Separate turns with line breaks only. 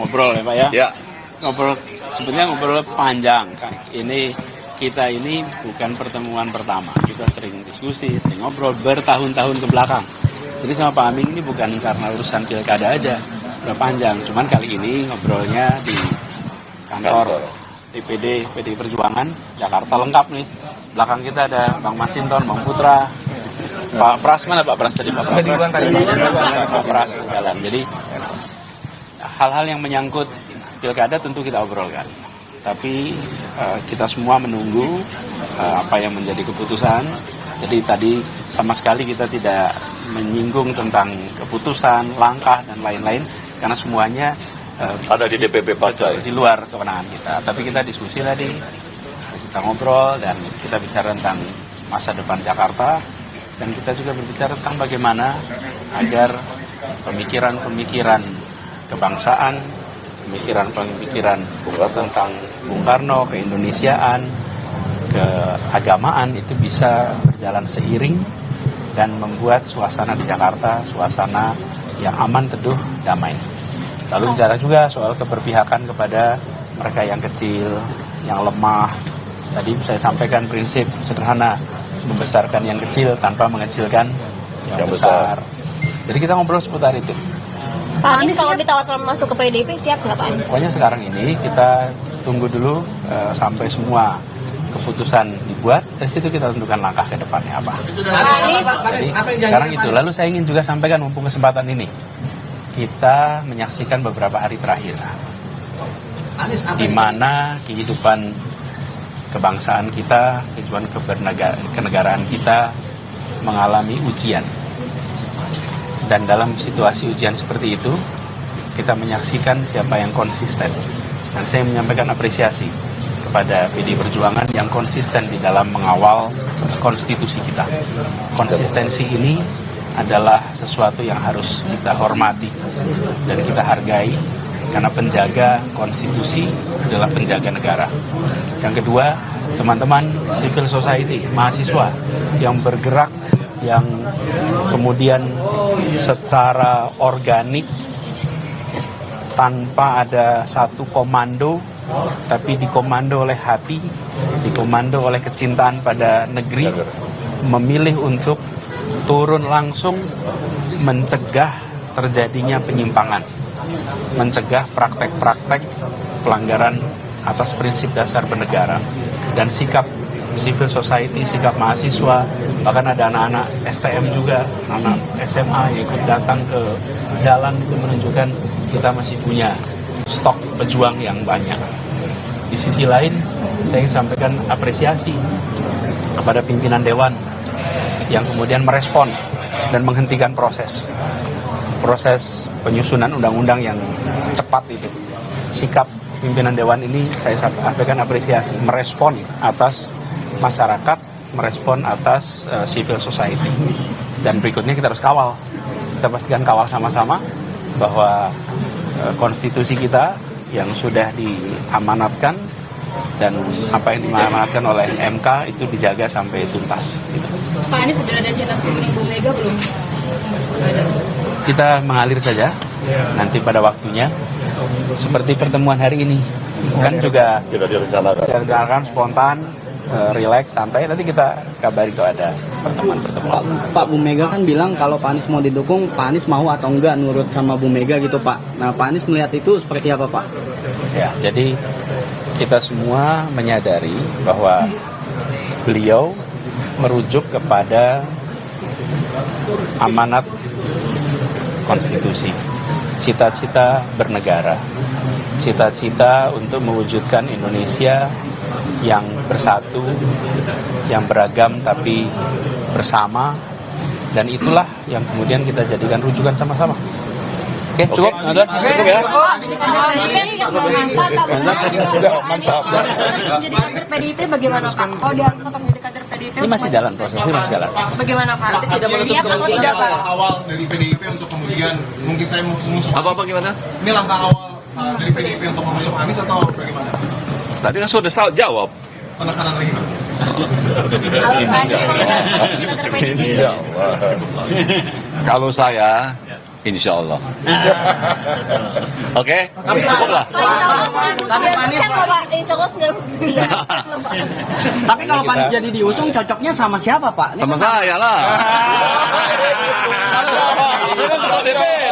ngobrol ya Pak ya?
Ya.
Ngobrol, sebenarnya ngobrol panjang. Kita ini bukan pertemuan pertama. Kita sering diskusi, sering ngobrol bertahun-tahun ke belakang. Jadi sama Pak Amin ini bukan karena urusan pilkada aja, udah panjang. Cuman kali ini ngobrolnya di kantor DPD PDI Perjuangan Jakarta, lengkap nih. Belakang kita ada Bang Masinton, Bang Putra, Pak Pras, mana Pak Pras tadi? Pak Pras di jalan. Jadi hal-hal yang menyangkut pilkada tentu kita obrolkan. Tapi kita semua menunggu apa yang menjadi keputusan. Jadi tadi sama sekali kita tidak menyinggung tentang keputusan, langkah, dan lain-lain. Karena semuanya
ada di DPP partai.
Di luar kewenangan kita. Tapi kita diskusi tadi, kita ngobrol, dan kita bicara tentang masa depan Jakarta. Dan kita juga berbicara tentang bagaimana agar pemikiran-pemikiran kebangsaan, pemikiran-pemikiran tentang Bung Karno, keindonesiaan, keagamaan itu bisa berjalan seiring dan membuat suasana di Jakarta, suasana yang aman, teduh, damai. Lalu bicara juga soal keberpihakan kepada mereka yang kecil, yang lemah. Tadi saya sampaikan prinsip sederhana, membesarkan yang kecil tanpa mengecilkan yang besar. Jadi kita ngobrol seputar itu.
Pak Anies kalau ditawarkan masuk ke PDIP siap nggak Pak Anies?
Pokoknya sekarang ini kita tunggu dulu sampai semua keputusan dibuat, dari situ kita tentukan langkah ke depannya apa. Jadi sekarang itu. Lalu saya ingin juga sampaikan mumpung kesempatan ini, kita menyaksikan beberapa hari terakhir di mana kehidupan kebangsaan kita, kehidupan kenegaraan kita mengalami ujian. Dan dalam situasi ujian seperti itu, kita menyaksikan siapa yang konsisten. Dan saya menyampaikan apresiasi kepada PDI Perjuangan yang konsisten di dalam mengawal konstitusi kita. Konsistensi ini adalah sesuatu yang harus kita hormati dan kita hargai, karena penjaga konstitusi adalah penjaga negara. Yang kedua, teman-teman civil society, mahasiswa yang bergerak, yang kemudian secara organik tanpa ada satu komando, tapi dikomando oleh hati, dikomando oleh kecintaan pada negeri, memilih untuk turun langsung mencegah terjadinya penyimpangan, mencegah praktek-praktek pelanggaran atas prinsip dasar bernegara. Dan sikap civil society, sikap mahasiswa, bahkan ada anak-anak STM juga, anak SMA yang ikut datang ke jalan, itu menunjukkan kita masih punya stok pejuang yang banyak. Di sisi lain, saya ingin sampaikan apresiasi kepada pimpinan Dewan yang kemudian merespon dan menghentikan proses penyusunan undang-undang yang cepat itu. Sikap pimpinan Dewan ini saya sampaikan apresiasi, merespon atas masyarakat, merespon atas civil society. Dan berikutnya kita harus kawal. Kita pastikan kawal sama-sama bahwa konstitusi kita yang sudah diamanatkan dan apa yang diamanatkan oleh MK itu dijaga sampai tuntas. Gitu.
Pak Anies sudah ada channel kuning Bu Mega belum?
Kita mengalir saja nanti pada waktunya. Seperti pertemuan hari ini kan juga
Tidak direncanakan.
spontan, relax, santai. Nanti kita kabari kalau ada pertemuan-pertemuan.
Pak Bu Mega kan bilang kalau Pak Anies mau didukung, Pak Anies mau atau enggak nurut sama Bu Mega gitu Pak. Nah Pak Anies melihat itu seperti apa Pak?
Ya, jadi kita semua menyadari bahwa beliau merujuk kepada amanat konstitusi, cita-cita bernegara, cita-cita untuk mewujudkan Indonesia yang bersatu, yang beragam tapi bersama, dan itulah yang kemudian kita jadikan rujukan sama-sama. Oke, cukup?
Cukup ya?
Mantap. Menjadi kader PDIP bagaimana Pak? Oh, dia harus tetap menjadi kader PDIP.
Ini masih jalan, prosesnya masih jalan.
Bagaimana Pak? Tidak menutup kemungkinan Pak.
Awal dari PDIP untuk kemudian mungkin saya mengusung
Apa gimana?
ini langkah awal dari PDIP untuk mengusung Anies atau bagaimana?
Tadi kan sudah jawab.
Penekanan lagi Pak.
Insya Allah. Kalau saya Insya Allah. Oke, cukup lah.
Pak, insya Allah 900% loh Pak. Insya Allah 900%.
Tapi kalau Pak Anies jadi diusung cocoknya sama siapa Pak? Ini
Sama
kan
saya lah. Ini kan ketua DPR.